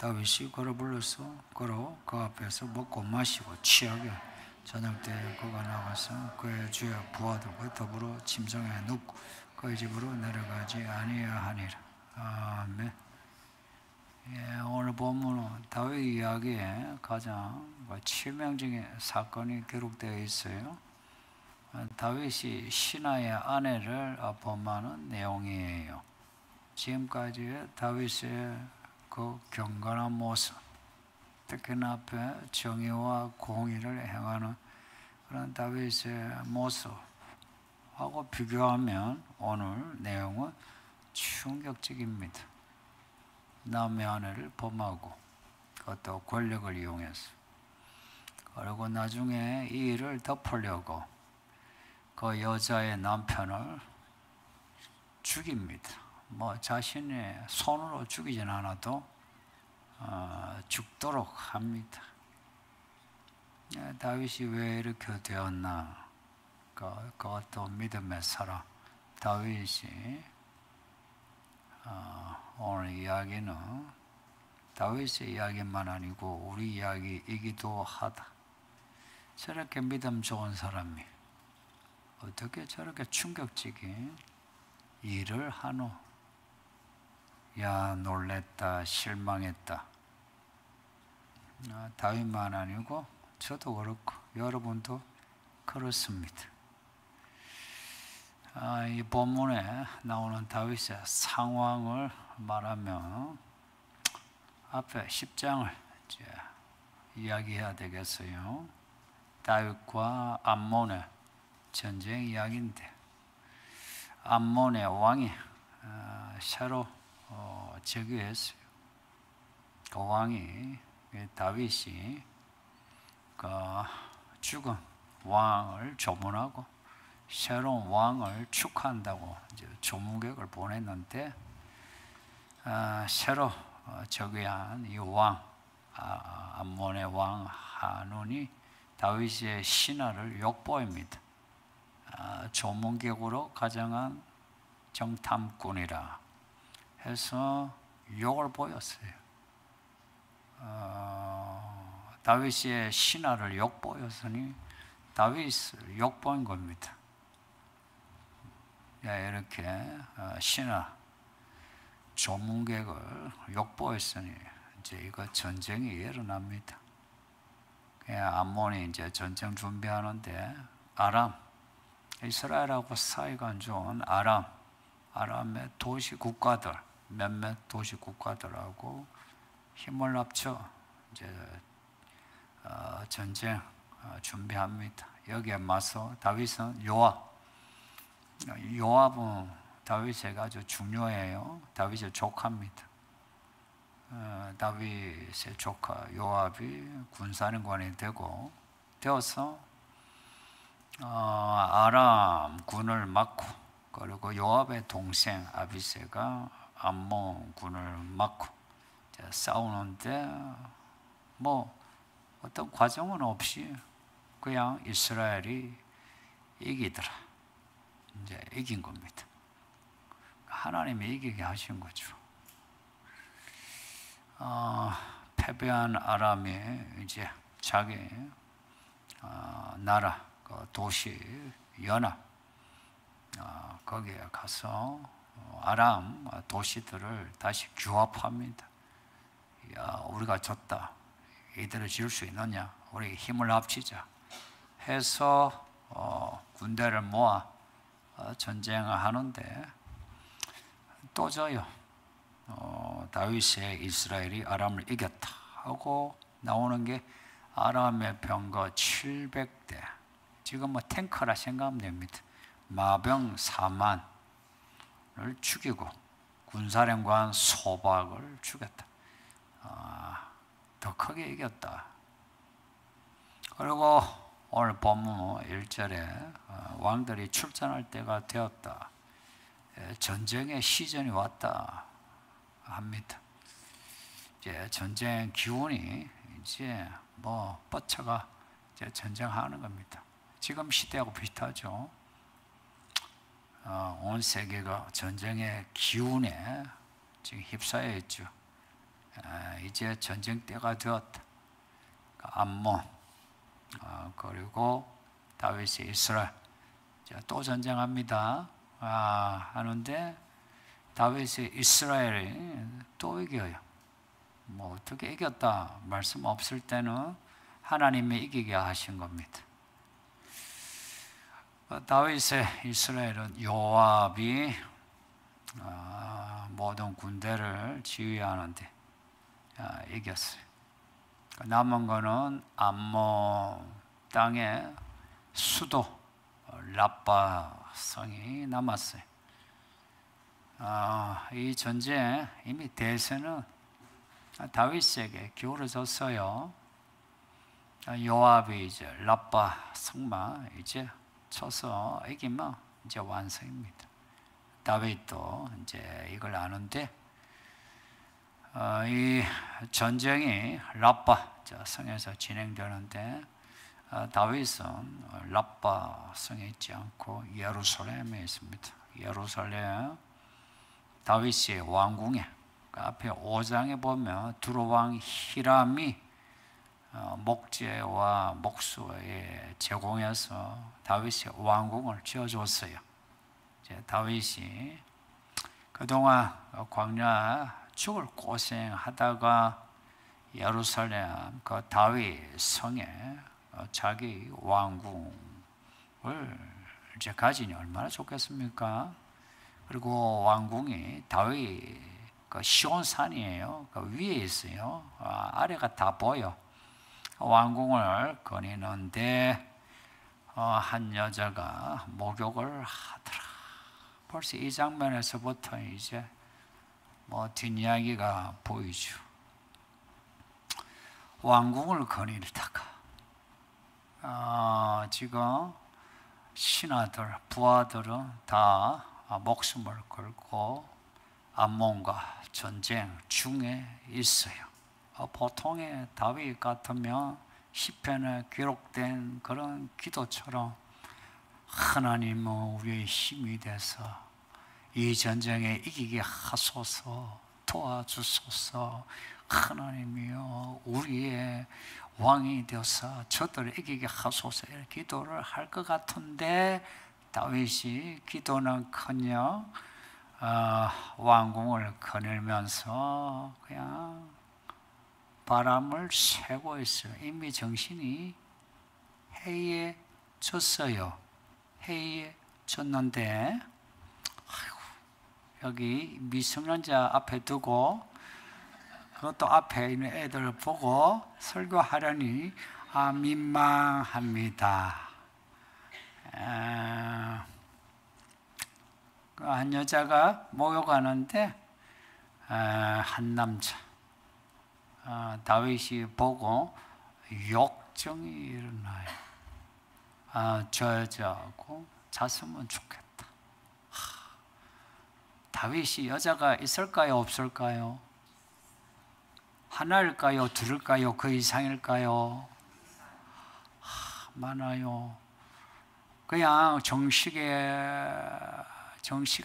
다윗이 그를 불러서 그로 그 앞에서 먹고 마시고 취하게 저녁 때 그가 나가서 그의 주여 부하들과 더불어 침상에 눕고 그의 집으로 내려가지 아니하니라. 아멘. 예, 오늘 본문은 다윗 이야기에 가장 치명적인 사건이 기록되어 있어요. 다윗이 신하의 아내를 범하는 내용이에요. 지금까지 다윗의 그 경건한 모습, 특히나 앞에 정의와 공의를 행하는 그런 다윗의 모습하고 비교하면 오늘 내용은 충격적입니다. 남의 아내를 범하고 그것도 권력을 이용해서, 그리고 나중에 이 일을 덮으려고 그 여자의 남편을 죽입니다. 뭐 자신의 손으로 죽이진 않아도 죽도록 합니다. 다윗이 왜 이렇게 되었나? 그것도 믿음의 사람 다윗이 오늘 이야기는 다윗의 이야기만 아니고 우리 이야기이기도 하다. 저렇게 믿음 좋은 사람이 어떻게 저렇게 충격적인 일을 하노? 야, 놀랬다, 실망했다. 다윗만 아니고 저도 그렇고 여러분도 그렇습니다. 이 본문에 나오는 다윗의 상황을 말하면 앞에 10장을 이제 이야기해야 되겠어요. 다윗과 암몬의 전쟁 이야기인데, 암몬의 왕이 새로 즉위했어요. 그 왕이 다윗이 그 죽은 왕을 조문하고 새로운 왕을 축하한다고 이제 조문객을 보냈는데, 새로 즉위한 이 왕, 암몬의 왕 한운이 다윗의 신하를 욕보입니다. 조문객으로 가정한 정탐꾼이라 해서 욕을 보였어요. 다윗의 신하를 욕보였으니 다윗을 욕보인 겁니다. 이렇게 신하 조문객을 욕보였으니 이제 이거 전쟁이 일어납니다. 암몬이 이제 전쟁 준비하는데 아람, 이스라엘하고 사이가 안 좋은 아람의 도시 국가들, 몇몇 도시 국가들하고 힘을 합쳐 이제 전쟁 준비합니다. 여기에 맞서 다윗은 요압은 다윗에게 아주 중요해요. 다윗의 조카입니다. 다윗의 조카 요압이 군사령관이 되어서 아람 군을 막고, 그리고 요압의 동생 아비새가 암몬 군을 막고 싸우는데 뭐 어떤 과정은 없이 그냥 이스라엘이 이기더라. 이제 이긴 겁니다. 하나님이 이기게 하신 거죠. 패배한 아람이 이제 자기 나라 그 도시 연합 거기에 가서 아람 도시들을 다시 규합합니다. 야, 우리가 졌다. 이대로 지을 수 있느냐? 우리 힘을 합치자 해서 군대를 모아 전쟁을 하는데 또 져요. 다윗의 이스라엘이 아람을 이겼다 하고 나오는 게 아람의 병거 700대. 지금 뭐 탱커라 생각하면 됩니다. 마병 4만을 죽이고 군사령관 소박을 죽였다. 더 크게 이겼다. 그리고 오늘 본문 1절에 왕들이 출전할 때가 되었다. 전쟁의 시즌이 왔다 합니다. 이제 전쟁 기운이 이제 뭐 뻗쳐가 이제 전쟁하는 겁니다. 지금 시대하고 비슷하죠. 온 세계가 전쟁의 기운에 지금 휩싸여 있죠. 이제 전쟁 때가 되었다. 암몬, 그리고 다윗이 이스라엘, 또 전쟁합니다. 하는데 다윗이 이스라엘이 또 이겨요. 뭐 어떻게 이겼다 말씀 없을 때는 하나님이 이기게 하신 겁니다. 다윗의 이스라엘은 요압이 모든 군대를 지휘하는데 이겼어요. 남은 거는 암몬 땅의 수도 라빠 성이 남았어요. 이 전쟁 이미 대세는 다윗에게 기울어졌어요. 요압이 이제 라빠 성만 이제 쳐서 이기면 이제 완성입니다. 다윗도 이제 이걸 아는데 이 전쟁이 라빠 성에서 진행되는데 다윗은 라빠 성에 있지 않고 예루살렘에 있습니다. 예루살렘 다윗의 왕궁에 그 앞에 5장에 보면 두로왕 히람이 목재와 목수에 제공해서 다윗의 왕궁을 지어줬어요. 다윗이 그동안 광야 죽을 고생하다가 예루살렘 그 다윗 성에 자기 왕궁을 이제 가지니 얼마나 좋겠습니까? 그리고 왕궁이 다윗 그 시온산이에요. 그 위에 있어요. 아래가 다 보여. 왕궁을 거니는데 한 여자가 목욕을 하더라. 벌써 이 장면에서부터 이제 뭐 뒷이야기가 보이죠. 왕궁을 거닐다가 지금 신하들, 부하들은 다 목숨을 걸고 암몬과 전쟁 중에 있어요. 보통의 다윗 같으면 시편에 기록된 그런 기도처럼 하나님은 우리의 힘이 돼서 이 전쟁에 이기게 하소서, 도와주소서, 하나님이여 우리의 왕이 되어서 저들을 이기게 하소서 이렇게 기도를 할 것 같은데 다윗이 기도는커녕 왕궁을 거닐면서 그냥 바람을 쐬고 있어요. 이미 정신이 해이해졌어요. 해이해졌는데 여기 미성년자 앞에 두고 그것도 앞에 있는 애들 보고 설교하려니 민망합니다. 한 여자가 목욕하는데 한 남자 다윗이 보고 욕정이 일어나요. 저 여자하고 잤으면 좋겠다. 다윗이 여자가 있을까요? 없을까요? 하나일까요? 둘일까요? 그 이상일까요? 많아요. 그냥 정식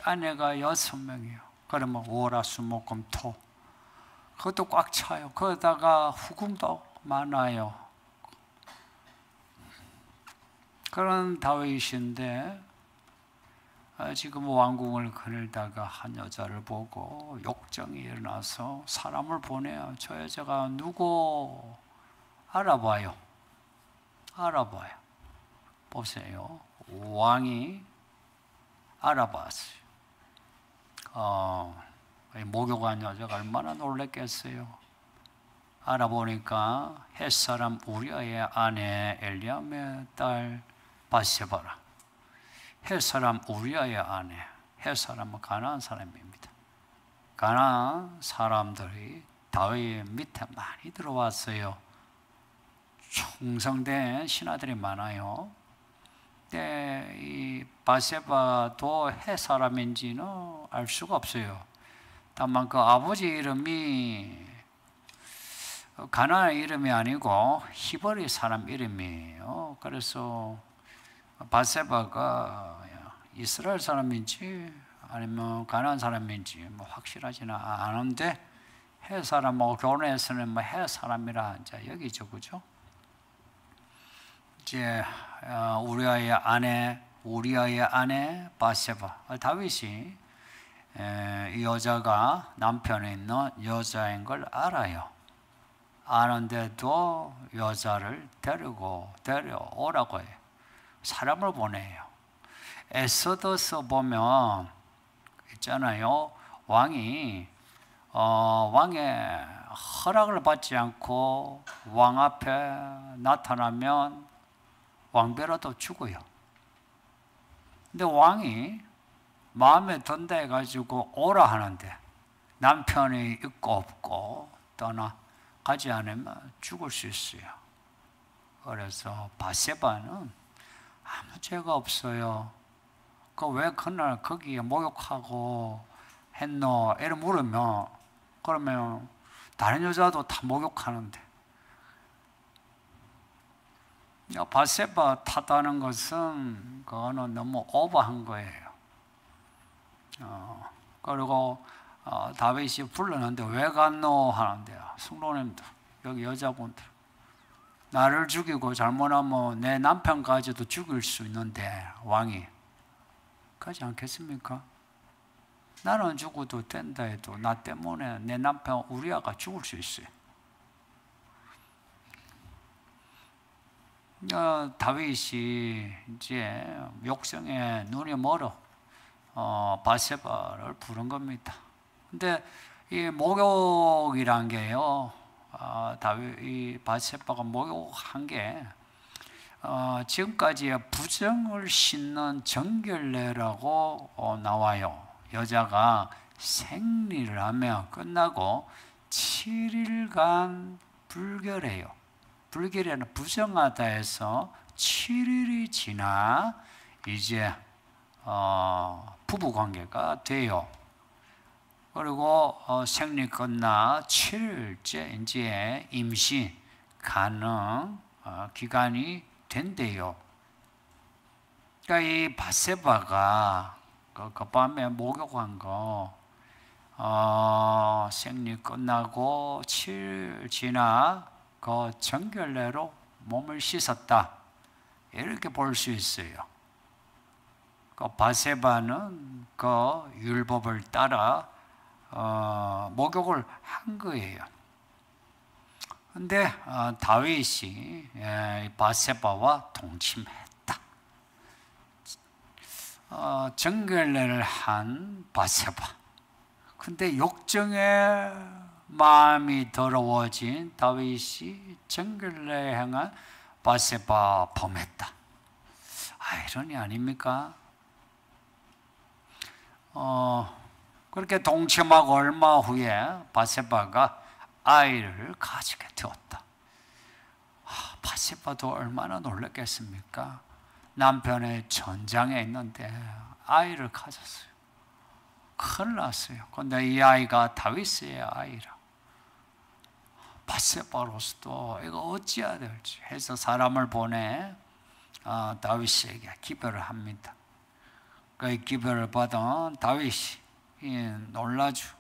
아내가 6명이에요. 그러면 월화수목금토 그것도 꽉 차요. 그러다가 후궁도 많아요. 그런 다윗인데 지금 왕궁을 거닐다가 한 여자를 보고 욕정이 일어나서 사람을 보내요. 저 여자가 누구 알아봐요. 보세요. 왕이 알아봤어요. 목욕한 여자가 얼마나 놀랐겠어요. 알아보니까 햇사람 우리아의 아내 엘리암의 딸 바세바라. 햇사람 우리아의 아내. 햇사람은 가나안 사람입니다. 가나안 사람들이 다윗 밑에 많이 들어왔어요. 충성된 신하들이 많아요. 근데 이 바세바도 햇사람인지는 알 수가 없어요. 다만 그 아버지 이름이 가나안 이름이 아니고 히브리 사람 이름이에요. 그래서 바세바가 이스라엘 사람인지 아니면 가나안 사람인지 뭐 확실하지는 않은데 해 사람하고 결혼해서는 뭐 해 사람이라 이제 여기죠, 그죠? 이제 우리아의 아내 바세바, 다윗이 이 여자가 남편에 있는 여자인 걸 알아요. 아는데도 여자를 데려오라고 해요. 사람을 보내요. 에스더서 보면 있잖아요. 왕의 허락을 받지 않고 왕 앞에 나타나면 왕비라도 죽어요. 근데 왕이 마음에 든다 해가지고 오라 하는데 남편이 있고 없고 떠나가지 않으면 죽을 수 있어요. 그래서 바세바는 아무 죄가 없어요. 왜 그날 거기에 목욕하고 했노? 이래 물으면 그러면 다른 여자도 다 목욕하는데 바세바 탓하는 것은 그거는 너무 오버한 거예요. 그리고 다윗이 불렀는데 왜 갔노 하는데요. 성도님들, 여기 여자분들, 나를 죽이고 잘못하면 내 남편까지도 죽일 수 있는데 왕이 그러지 않겠습니까? 나는 죽어도 된다 해도 나 때문에 내 남편 우리아가 죽을 수 있어요. 다윗이 이제 욕정에 눈이 멀어 바세바를 부른 겁니다. 근데 이 목욕이란 게요, 이 바세바가 목욕한 게 지금까지의 부정을 씻는 정결례라고 나와요. 여자가 생리를 하면 끝나고 7일간 불결해요. 불결에는 부정하다 해서 7일이 지나 이제 부부관계가 돼요. 그리고 생리 끝나 7일째 이제 임신 가능 기간이 된대요. 그러니까 이 바세바가 그 밤에 목욕한 거 생리 끝나고 7일 지나 그 정결례로 몸을 씻었다, 이렇게 볼 수 있어요. 그 바세바는 그 율법을 따라 목욕을 한 거예요. 근데 다윗이 바세바와 동침했다. 정결례를 한 바세바. 근데 욕정에 마음이 더러워진 다윗이 정결례 행한 바세바 범했다. 아이러니 아닙니까? 그렇게 동침하고 얼마 후에 바세바가 아이를 가지게 되었다. 바세바도 얼마나 놀랐겠습니까? 남편의 전장에 있는데 아이를 가졌어요. 큰일 났어요. 그런데 이 아이가 다윗의 아이라. 바세바로서도 이거 어찌해야 될지 해서 사람을 보내 다윗에게 기별을 합니다. 그 기별을 받은 다윗이 놀라죠.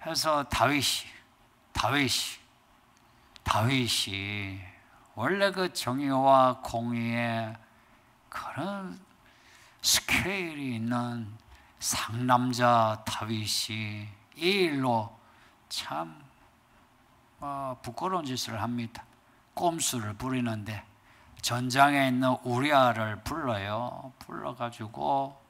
해서 다윗이 원래 그 정의와 공의의 그런 스케일이 있는 상남자 다윗이 이 일로 참 부끄러운 짓을 합니다. 꼼수를 부리는데 전장에 있는 우리아를 불러요. 불러가지고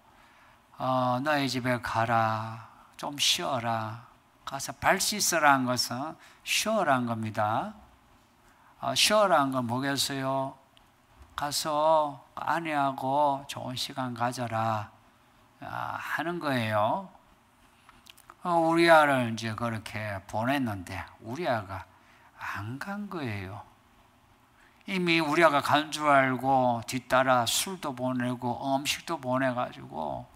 너희 집에 가라, 좀 쉬어라. 가서 발 씻으라는 것은 쉬어라는 겁니다. 쉬어라는 건 뭐겠어요? 가서 아내하고 좋은 시간 가져라 하는 거예요. 우리아를 이제 그렇게 보냈는데 우리아가 안 간 거예요. 이미 우리아가 간 줄 알고 뒤따라 술도 보내고 음식도 보내가지고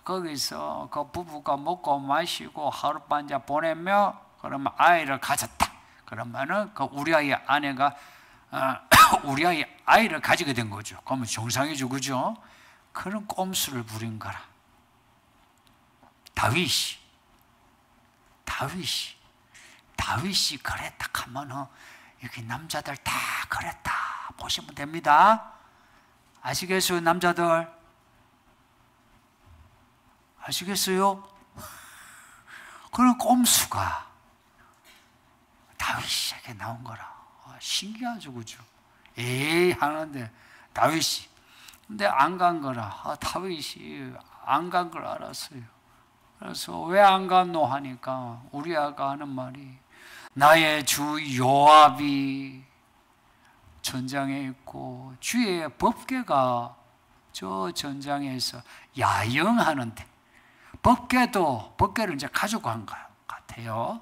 거기서 그 부부가 먹고 마시고 하룻밤 보내며 그러면 아이를 가졌다. 그러면은 그 우리아의 아내가 우리아의 아이를 가지게 된 거죠. 그러면 정상이죠, 그죠? 그런 꼼수를 부린 거라. 다윗이 다윗이 그랬다 하면은 여기 남자들 다 그랬다 보시면 됩니다. 아시겠어요, 남자들? 아시겠어요? 그런 꼼수가 다윗에게 나온 거라. 신기하죠, 그죠? 에이 하는데 다윗이 근데 안 간 거라. 다윗이 안 간 걸 알았어요. 그래서 왜 안 갔노 하니까 우리아가 하는 말이 나의 주 요압이 전장에 있고 주의 법궤가 저 전장에서 야영하는데 법궤를 이제 가지고 간 것 같아요.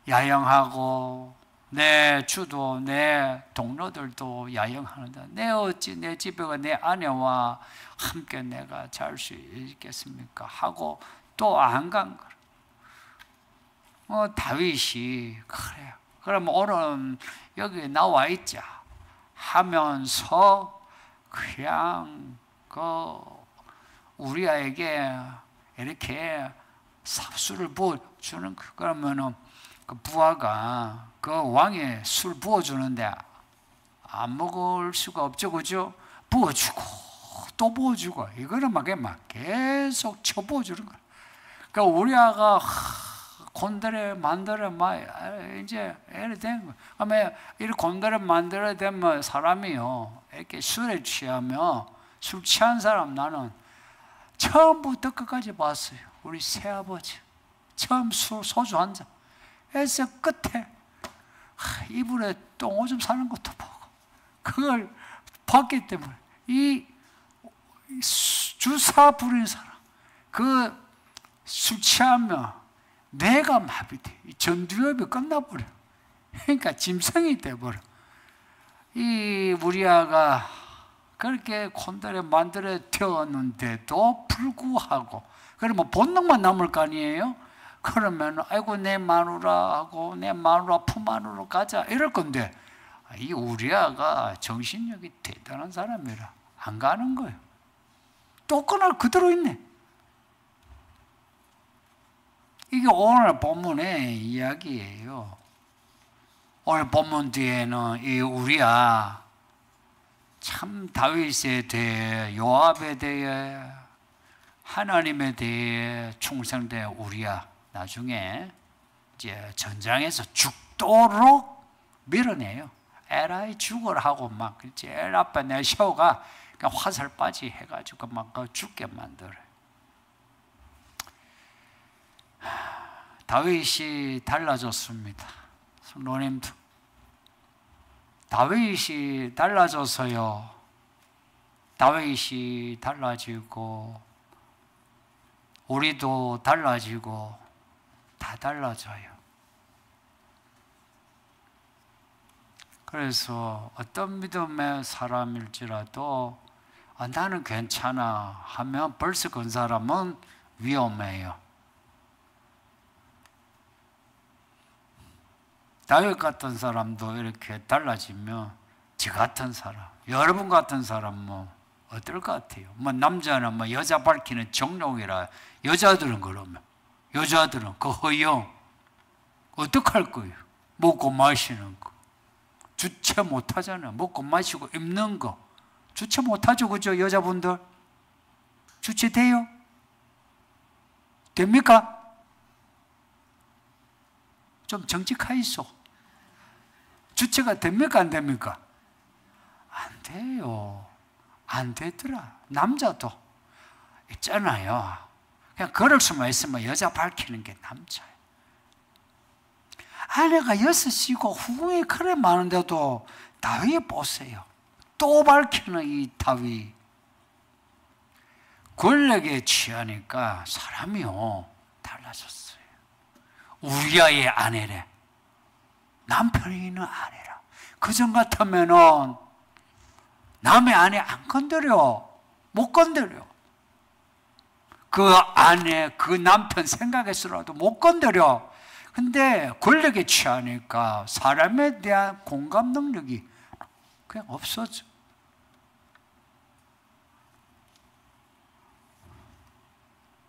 야영하고 내 주도 내 동료들도 야영하는데 내 어찌 내 집에 내 아내와 함께 내가 잘 수 있겠습니까? 하고 또 안 간 거라. 다윗이 그래요. 그럼 오늘 여기 나와 있자 하면서 그냥 우리에게 이렇게 술을 부어주는 거. 그러면은 그 부하가 그 왕에 술 부어주는데 안 먹을 수가 없죠, 그죠? 부어주고 또 부어주고 이거는 막 계속 쳐부어주는 거야. 그러니까 우리아가 곤드레 만들어 막 이제 이렇게 된 거야. 그러면 이 곤드레 만들어 되면 사람이요 이렇게 술에 취하면 술 취한 사람 나는 처음부터 끝까지 봤어요. 우리 새아버지 처음 소주 한 잔 해서 끝에 이불에 똥오줌 싸는 것도 보고 그걸 봤기 때문에 이 주사 부린 사람 그 술 취하면 뇌가 마비돼. 전두엽이 끝나버려. 그러니까 짐승이 돼버려. 이 우리아가 그렇게 콘도레 만들어 되었는데도 불구하고 그러면 본능만 남을 거 아니에요? 그러면 아이고 내 마누라하고 내 마누라 품 안으로 가자 이럴 건데 이 우리아가 정신력이 대단한 사람이라 안 가는 거예요. 또 그날 그대로 있네. 이게 오늘 본문의 이야기예요. 오늘 본문 뒤에는 이 우리아 참 다윗에 대해 요압에 대해 하나님에 대해 충성된 우리아 나중에 이제 전장에서 죽도록 밀어내요. 에라이 죽어라 하고 막 제일 앞에 내셔가 화살바지 해가지고 막 죽게 만들어요. 다윗이 달라졌습니다. 성도님도 다윗이 달라져서요. 다윗이 달라지고 우리도 달라지고 다 달라져요. 그래서 어떤 믿음의 사람일지라도 나는 괜찮아 하면 벌써 그 사람은 위험해요. 다윗 같은 사람도 이렇게 달라지면 저 같은 사람, 여러분 같은 사람은 어떨 것 같아요? 뭐 남자는 뭐 여자 밝히는 정욕이라 여자들은 그러면 여자들은 그 허영 어떡할 거예요? 먹고 마시는 거 주체 못하잖아요. 먹고 마시고 입는 거 주체 못하죠, 그죠? 여자분들 주체 돼요? 됩니까? 좀 정직하이소. 주체가 됩니까? 안 됩니까? 안 돼요. 안 되더라. 남자도 있잖아요. 그냥 그럴 수만 있으면 여자 밝히는 게 남자예요. 아내가 6이고 후궁이 그래 많은데도 다윗 보세요. 또 밝히는 이 다윗. 권력에 취하니까 사람이요 달라졌어요. 우리아의 아내래. 남편이 있는 아내라. 그전 같으면은 남의 아내 안 건드려. 못 건드려. 그 아내, 그 남편 생각해서라도 못 건드려. 근데 권력에 취하니까 사람에 대한 공감 능력이 그냥 없어져.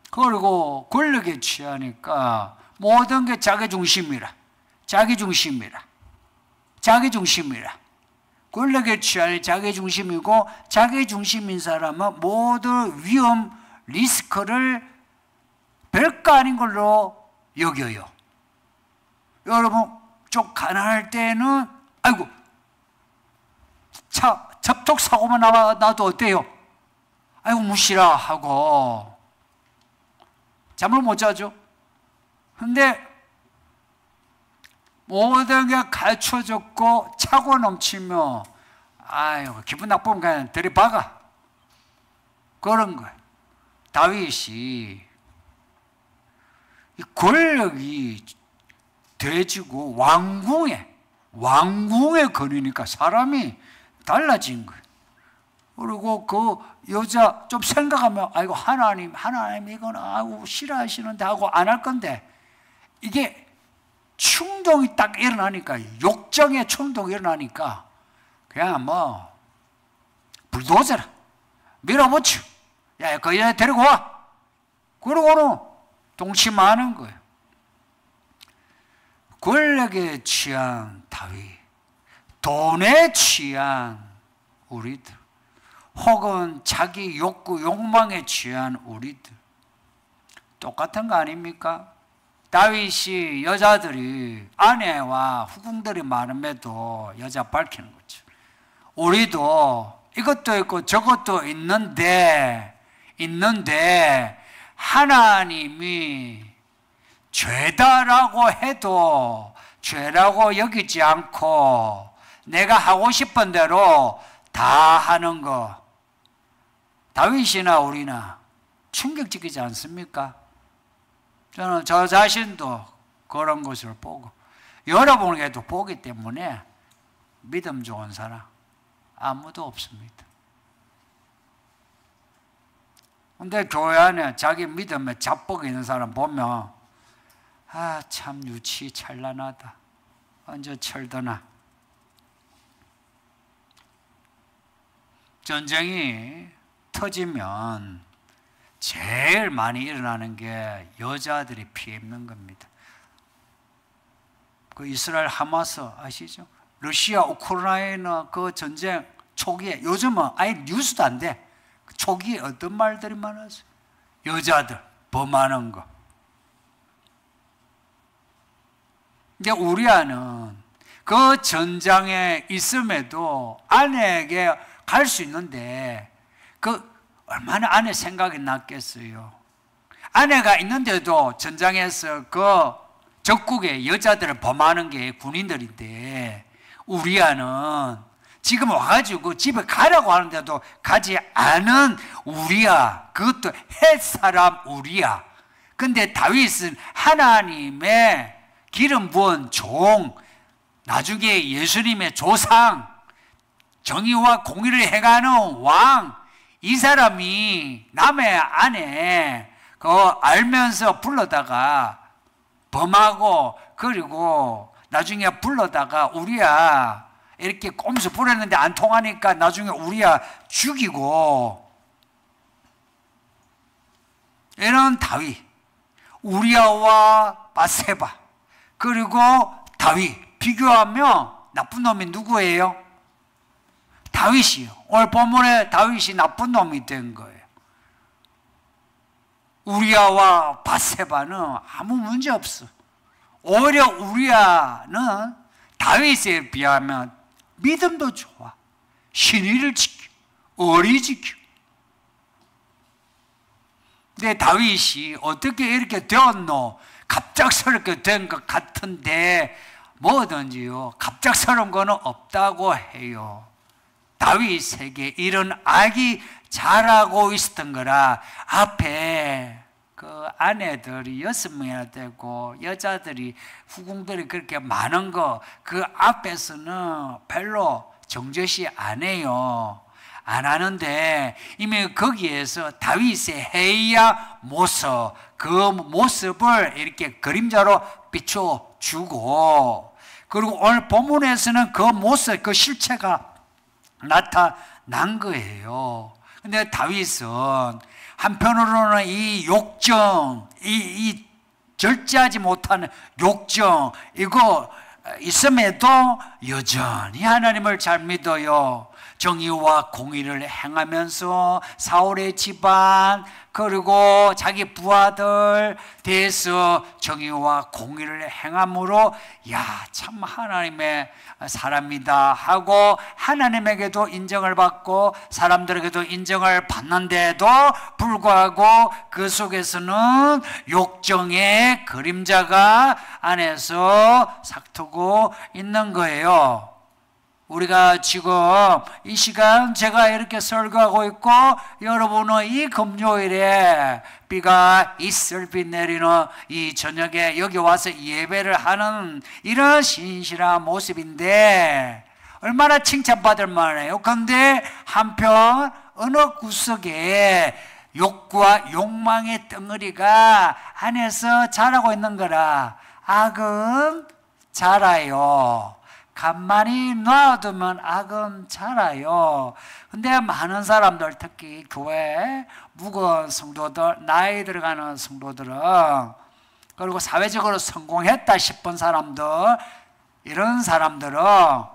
그리고 권력에 취하니까 모든 게 자기 중심이라. 자기중심이라. 자기중심이라. 권력에 취할 자기중심이고, 자기중심인 사람은 모든 위험, 리스크를 별거 아닌 걸로 여겨요. 여러분, 좀 가난할 때는 아이고 차 접촉사고만 나도 어때요? 아이고 무시라 하고 잠을 못 자죠. 근데 모든 게 갖춰졌고 차고 넘치면 아이고 기분 나쁘면 그냥 들이박아. 그런 거예요. 다윗이 이 권력이 돼지고 왕궁에 거니까 사람이 달라진 거예요. 그리고 그 여자 좀 생각하면 아이고 하나님 이거는 아이고 싫어하시는데 하고 안 할 건데, 이게 충동이 딱 일어나니까, 욕정의 충동이 일어나니까 그냥 뭐 불도저라 밀어붙여. 야, 그 여자 데리고 와. 그러고는 동침하는 거예요. 권력에 취한 다윗, 돈에 취한 우리들, 혹은 자기 욕구, 욕망에 취한 우리들, 똑같은 거 아닙니까? 다윗이 여자들이, 아내와 후궁들이 많음에도 여자 밝히는 거죠. 우리도 이것도 있고 저것도 있는데 하나님이 죄다라고 해도 죄라고 여기지 않고 내가 하고 싶은 대로 다 하는 거, 다윗이나 우리나 충격적이지 않습니까? 저는 저 자신도 그런 것을 보고 여러분에게도 보기 때문에 믿음 좋은 사람 아무도 없습니다. 근데 교회 안에 자기 믿음에 자뻑 있는 사람 보면 아, 참 유치 찬란하다. 언제 철드나. 전쟁이 터지면 제일 많이 일어나는 게 여자들이 피해 입는 겁니다. 그 이스라엘 하마스 아시죠? 러시아 우크라이나 그 전쟁 초기에, 요즘은 아예 뉴스도 안 돼. 초기에 어떤 말들이 많았어요? 여자들 범하는 거. 근데 우리 아는 그 전장에 있음에도 아내에게 갈 수 있는데 그 얼마나 아내 생각이 났겠어요. 아내가 있는데도 전장에서 그 적국의 여자들을 범하는 게 군인들인데, 우리 아는 지금 와가지고 집에 가라고 하는데도 가지 않은 우리야. 그것도 햇사람 우리야. 근데 다윗은 하나님의 기름 부은 종, 나중에 예수님의 조상, 정의와 공의를 행하는 왕, 이 사람이 남의 아내 알면서 불러다가 범하고, 그리고 나중에 불러다가 우리야 이렇게 꼼수 부렸는데 안 통하니까 나중에 우리야 죽이고, 이런 다윗, 우리야와 바세바, 그리고 다윗 비교하면 나쁜 놈이 누구예요? 다윗이요. 오늘 본문에 다윗이 나쁜 놈이 된 거예요. 우리야와 바세바는 아무 문제 없어. 오히려 우리야는 다윗에 비하면 믿음도 좋아. 신의를 지켜, 의리 지켜. 근데 다윗이 어떻게 이렇게 되었노? 갑작스럽게 된 것 같은데 뭐든지요, 갑작스러운 거는 없다고 해요. 다윗에게 이런 악이 자라고 있었던 거라, 앞에 그 아내들이 6명이나 되고 여자들이, 후궁들이 그렇게 많은 거, 그 앞에서는 별로 정죄시 안 해요. 안 하는데 이미 거기에서 다윗의 해야 모습, 그 모습을 이렇게 그림자로 비춰주고, 그리고 오늘 본문에서는 그 모습, 그 실체가 나타난 거예요. 근데 다윗은 한편으로는 이 욕정, 이 절제하지 못하는 욕정, 이거 있음에도 여전히 하나님을 잘 믿어요. 정의와 공의를 행하면서 사울의 집안 그리고 자기 부하들 대해서 정의와 공의를 행함으로 참 하나님의 사람이다 하고 하나님에게도 인정을 받고 사람들에게도 인정을 받는데도 불구하고 그 속에서는 욕정의 그림자가 안에서 삭트고 있는 거예요. 우리가 지금 이 시간 제가 이렇게 설교하고 있고 여러분은 이 금요일에 비가 이슬비 내리는 이 저녁에 여기 와서 예배를 하는 이런 신실한 모습인데 얼마나 칭찬받을 만해요. 그런데 한편 어느 구석에 욕구와 욕망의 덩어리가 안에서 자라고 있는 거라. 악은 자라요. 가만히 놔두면 악은 자라요. 근데 많은 사람들, 특히 교회 무거운 성도들, 나이 들어가는 성도들은, 그리고 사회적으로 성공했다 싶은 사람들, 이런 사람들은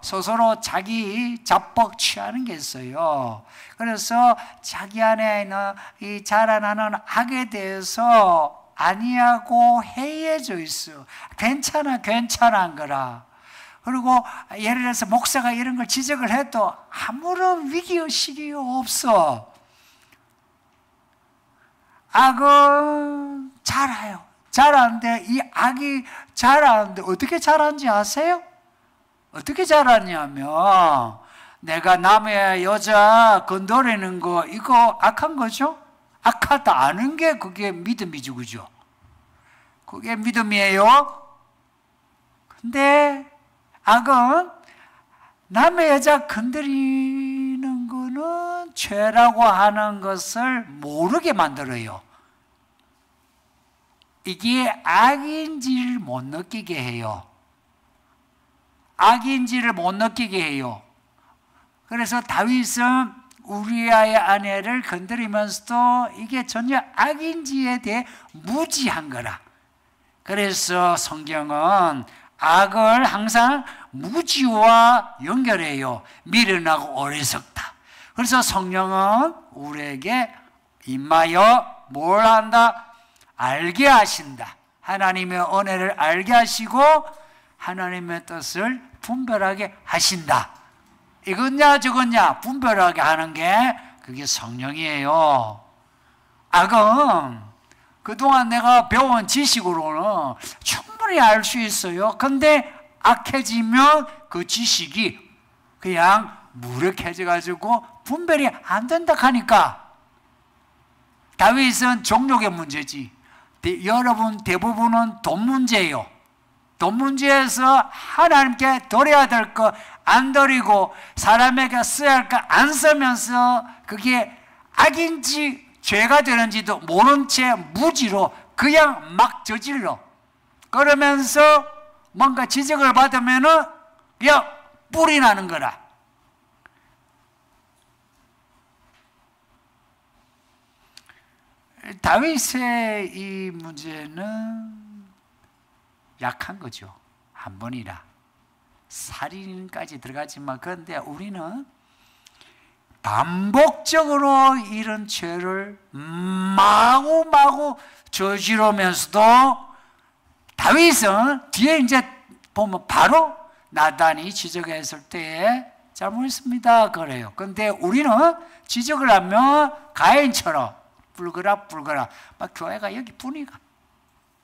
스스로 자기 자뻑 취하는 게 있어요. 그래서 자기 안에 있는 이 자라나는 악에 대해서 아니하고 해이해져 있어. 괜찮은 거라. 그리고 예를 들어서 목사가 이런 걸 지적을 해도 아무런 위기의식이 없어. 악은 자라요. 자라는데 이 악이 자라는데 어떻게 자라는지 아세요? 어떻게 자라냐면 내가 남의 여자 건드리는 거 이거 악한 거죠? 악하다 아는 게 그게 믿음이죠. 그죠? 그게 믿음이에요. 근데 악은 남의 여자 건드리는 거는 죄라고 하는 것을 모르게 만들어요. 이게 악인지를 못 느끼게 해요. 악인지를 못 느끼게 해요. 그래서 다윗은 우리아의 아내를 건드리면서도 이게 전혀 악인지에 대해 무지한 거라. 그래서 성경은 악을 항상 무지와 연결해요. 미련하고 어리석다. 그래서 성령은 우리에게 임하여 뭘 한다? 알게 하신다. 하나님의 은혜를 알게 하시고 하나님의 뜻을 분별하게 하신다. 이거냐 저거냐 분별하게 하는 게 그게 성령이에요. 악은 그동안 내가 배운 지식으로는 충분히 알 수 있어요. 근데 악해지면 그 지식이 그냥 무력해져가지고 분별이 안 된다 하니까 다윗은 정욕의 문제지. 여러분 대부분은 돈 문제예요. 돈 문제에서 하나님께 드려야 될 거 안 드리고 사람에게 써야 할 거 안 쓰면서 그게 악인지 죄가 되는지도 모른 채 무지로 그냥 막 저질러. 그러면서 뭔가 지적을 받으면은 그냥 뿔이 나는 거라. 다윗의 이 문제는 약한 거죠. 한 번이라. 살인까지 들어가지만 그런데 우리는 반복적으로 이런 죄를 마구마구 저지르면서도 다윗은 뒤에 이제 보면 바로 나단이 지적했을 때에 잘못했습니다 그래요. 근데 우리는 지적을 하면 가인처럼 불거라 막 교회가 여기 분위기가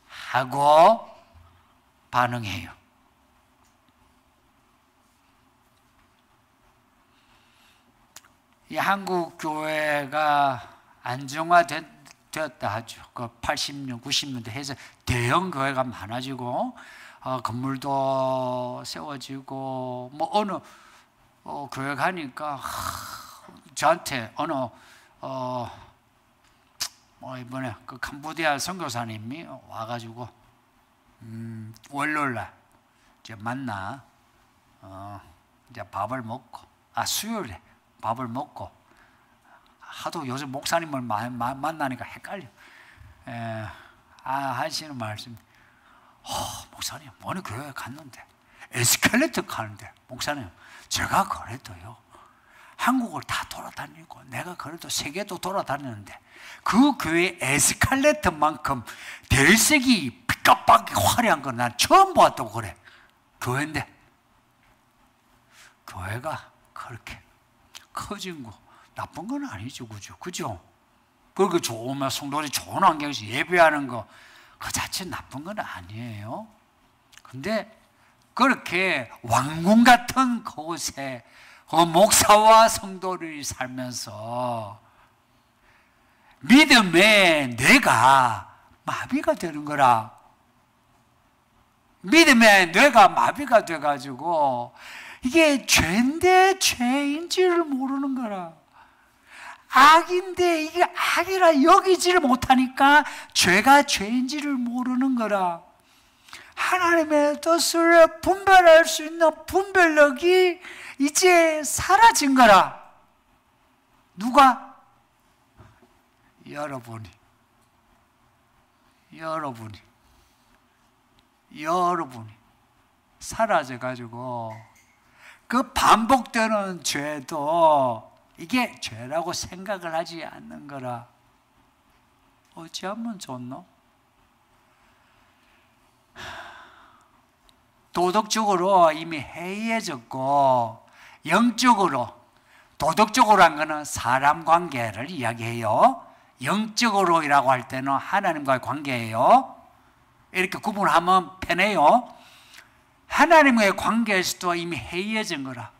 하고 반응해요. 이 한국 교회가 안정화되었다 하죠. 그 80년, 90년대 해서 대형 교회가 많아지고 건물도 세워지고 뭐 어느 교회 가니까 저한테 어느 이번에 그 캄보디아 선교사님이 와가지고 월요일날 이제 만나 이제 밥을 먹고 수요일에 밥을 먹고 하도 요즘 목사님을 만나니까 헷갈려. 하시는 말씀 목사님, 오늘 교회 갔는데 에스컬레이터 가는데, 목사님, 제가 그래도요 한국을 다 돌아다니고 내가 그래도 세계도 돌아다녔는데 그 교회 에스컬레이터만큼 대리석이 삐까빡이 화려한 건 난 처음 보았다고 그래. 교회인데 교회가 그렇게 커진 거 나쁜 건 아니죠, 그죠? 그리고 좋으면 성도들이 좋은 환경에서 예배하는 거 그 자체 나쁜 건 아니에요. 근데 그렇게 왕궁 같은 곳에 목사와 성도들이 살면서 믿음의 뇌가 마비가 되는 거라. 믿음의 뇌가 마비가 돼가지고 이게 죄인데 죄인지를 모르는 거라. 악인데 이게 악이라 여기지를 못하니까 죄가 죄인지를 모르는 거라. 하나님의 뜻을 분별할 수 있는 분별력이 이제 사라진 거라. 누가? 여러분이 사라져가지고 그 반복되는 죄도 이게 죄라고 생각을 하지 않는 거라. 어찌하면 좋노? 도덕적으로 이미 해이해졌고, 영적으로, 도덕적으로 한 거는 사람 관계를 이야기해요. 영적으로라고 할 때는 하나님과의 관계예요. 이렇게 구분하면 편해요. 하나님과의 관계에서도 이미 해이해진 거라.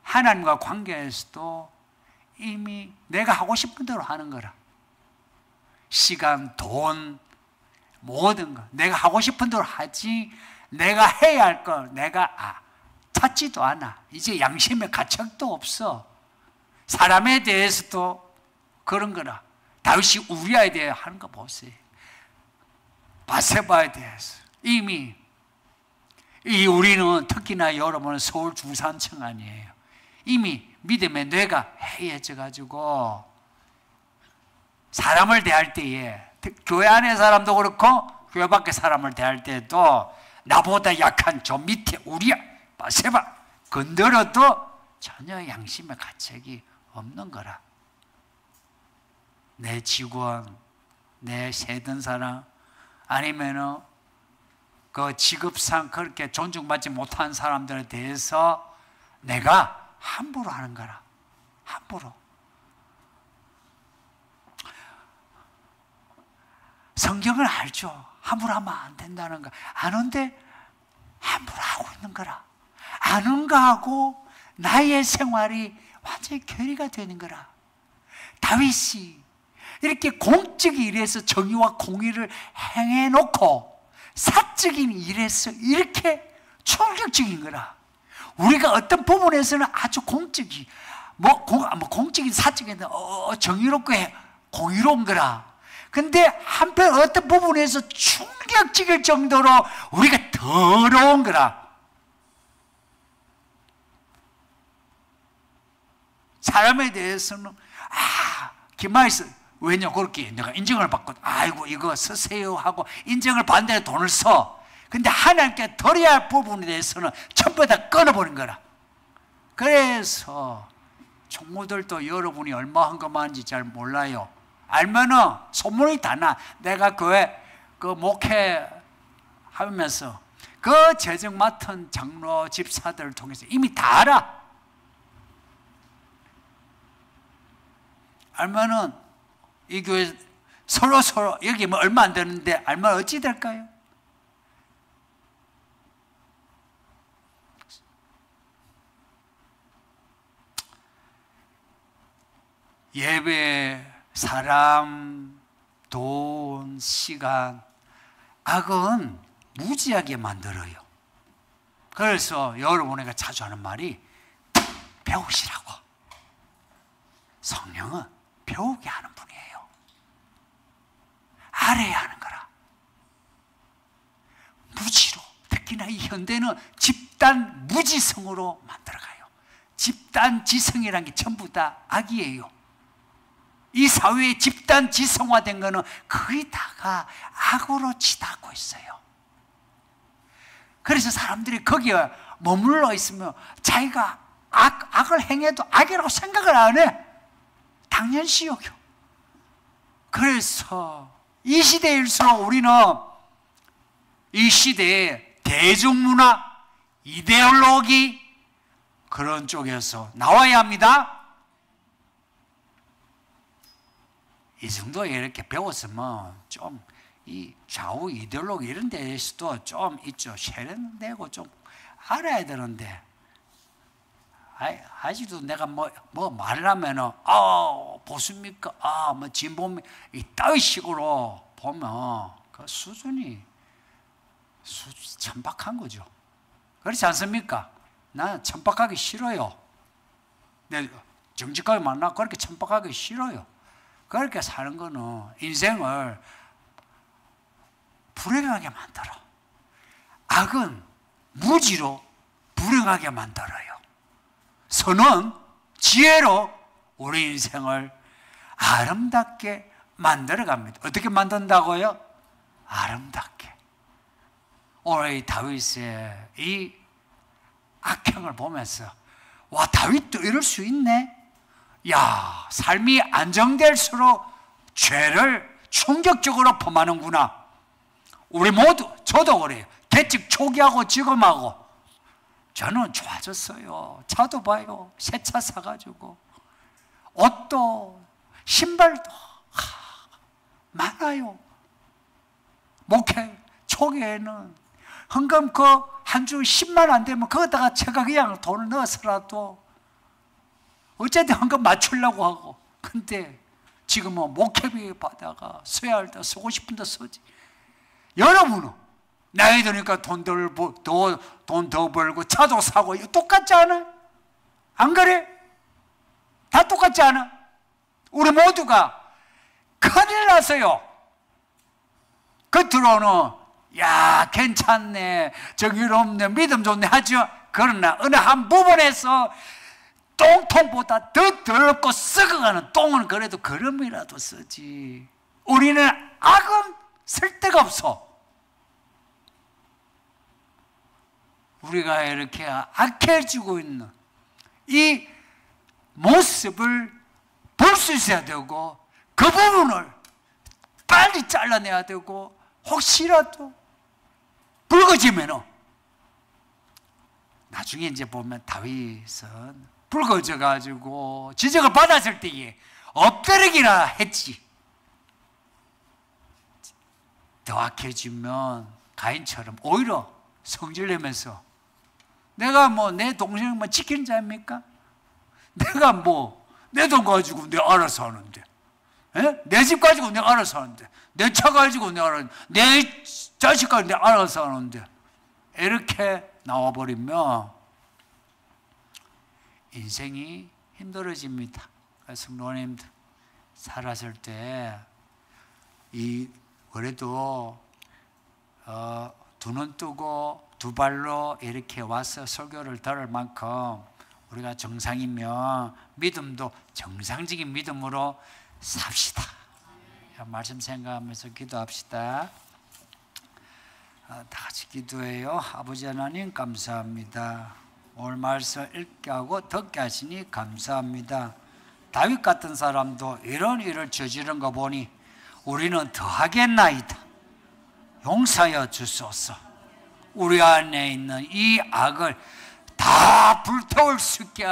하나님과 관계에서도 이미 내가 하고 싶은 대로 하는 거라. 시간, 돈, 모든 거 내가 하고 싶은 대로 하지, 내가 해야 할 걸 내가 찾지도 않아. 이제 양심의 가책도 없어. 사람에 대해서도 그런 거라. 다윗이 우리아에 대해 하는 거 보세요. 바세바에 대해서 이미 우리는 특히나 여러분은 서울 중산층 아니에요. 이미 믿음의 뇌가 해이해져 가지고 사람을 대할 때에, 교회 안의 사람도 그렇고 교회 밖의 사람을 대할 때도 나보다 약한 저 밑에 우리야 바세바 건드려도 전혀 양심의 가책이 없는 거라. 내 직원, 내 세든 사람, 아니면은 그 직업상 그렇게 존중받지 못한 사람들에 대해서 내가 함부로 하는 거라. 함부로. 성경을 알죠. 함부로 하면 안 된다는 거 아는데 함부로 하고 있는 거라. 아는 거하고 나의 생활이 완전히 괴리가 되는 거라. 다윗이 이렇게 공적인 일에서 정의와 공의를 행해놓고 사적인 일에서 이렇게 충격적인 거라. 우리가 어떤 부분에서는 아주 공적인, 공적인 사적인 정의롭고 공의로운 거라. 근데 한편 어떤 부분에서 충격적일 정도로 우리가 더러운 거라. 사람에 대해서는 기마에서 왜냐 그렇게 내가 인정을 받고 아이고 이거 쓰세요 하고 인정을 받는 데 돈을 써. 근데 하나님께 드려야 할 부분에 대해서는 전부 다 끊어버린 거라. 그래서 총무들도 여러분이 얼마 헌금하는지 잘 몰라요. 알면은 소문이 다 나. 내가 교회 그 목회하면서 그 재정 맡은 장로 집사들을 통해서 이미 다 알아. 알면은 이 교회 서로 여기 뭐 얼마 안 되는데 알면 어찌 될까요? 예배, 사람, 돈, 시간, 악은 무지하게 만들어요. 그래서 여러분에게 자주 하는 말이 배우시라고. 성령은 배우게 하는 분이에요. 알아야 하는 거라. 무지로, 특히나 이 현대는 집단 무지성으로 만들어가요. 집단 지성이라는 게 전부 다 악이에요. 이 사회의 집단 지성화된 거는 거의 다가 악으로 치닫고 있어요. 그래서 사람들이 거기에 머물러 있으면 자기가 악을 행해도 악이라고 생각을 안 해. 당연시 여겨. 그래서 이 시대일수록 우리는 이 시대에 대중문화, 이데올로기 그런 쪽에서 나와야 합니다. 이 정도 이렇게 배웠으면 좀 이 좌우 이데올로기 이런 데에서도 좀 있죠. 세련되고 좀 알아야 되는데 아직도 내가 뭐 말을 하면은 보수입니까? 뭐 진보입니까? 이따위 식으로 보면 그 수준이 천박한 거죠. 그렇지 않습니까? 나는 천박하기 싫어요. 내 정직하게 만나 그렇게 천박하기 싫어요. 그렇게 사는 거는 인생을 불행하게 만들어. 악은 무지로 불행하게 만들어요. 선은 지혜로 우리 인생을 아름답게 만들어갑니다. 어떻게 만든다고요? 아름답게. 오늘 이 다윗의 이 악행을 보면서 와, 다윗도 이럴 수 있네. 야, 삶이 안정될수록 죄를 충격적으로 범하는구나. 우리 모두, 저도 그래요. 개척 초기하고 지금하고 저는 좋아졌어요. 차도 봐요. 새 차 사가지고 옷도 신발도 많아요. 목회 초기에는 헌금 한 주 10만 안 되면 거기다가 제가 그냥 돈을 넣어서라도 어쨌든 헌금 맞추려고 하고, 근데 지금은 목회비 받아가 써야 할 때 쓰고 싶은 데 쓰지. 여러분은 나이 드니까 돈 더 벌고 차도 사고 이거 똑같지 않아? 안 그래? 다 똑같지 않아? 우리 모두가 큰일 났어요. 겉으로는 야 괜찮네, 정의롭네, 믿음 좋네 하죠. 그러나 어느 한 부분에서 똥통보다 더 더럽고 썩어가는 똥은 그래도 걸음이라도 쓰지. 우리는 악은 쓸 데가 없어. 우리가 이렇게 악해지고 있는 이 모습을 볼 수 있어야 되고, 그 부분을 빨리 잘라내야 되고, 혹시라도 붉어지면은 나중에 이제 보면 다윗은 붉어져 가지고 지적을 받았을 때에 엎드리기나 했지. 더 악해지면 가인처럼 오히려 성질내면서 내가 뭐 내 동생을 뭐 지키는 자입니까? 내가 뭐 내 돈 가지고 내가 알아서 하는데, 내 집 가지고 내가 알아서 하는데, 내 차 가지고 내가 알아서, 내 자식 가지고 내가 알아서 하는데, 이렇게 나와버리면 인생이 힘들어집니다. 성도님들 살았을 때 그래도 두 눈 뜨고 두 발로 이렇게 와서 설교를 들을 만큼 우리가 정상이면 믿음도 정상적인 믿음으로 삽시다. 말씀 생각하면서 기도합시다. 다 같이 기도해요. 아버지 하나님 감사합니다. 오늘 말씀 읽게 하고 듣게 하시니 감사합니다. 다윗 같은 사람도 이런 일을 저지른 거 보니 우리는 더하겠나이다. 용서하여 주소서. 우리 안에 있는 이 악을 다 불태울 수 있게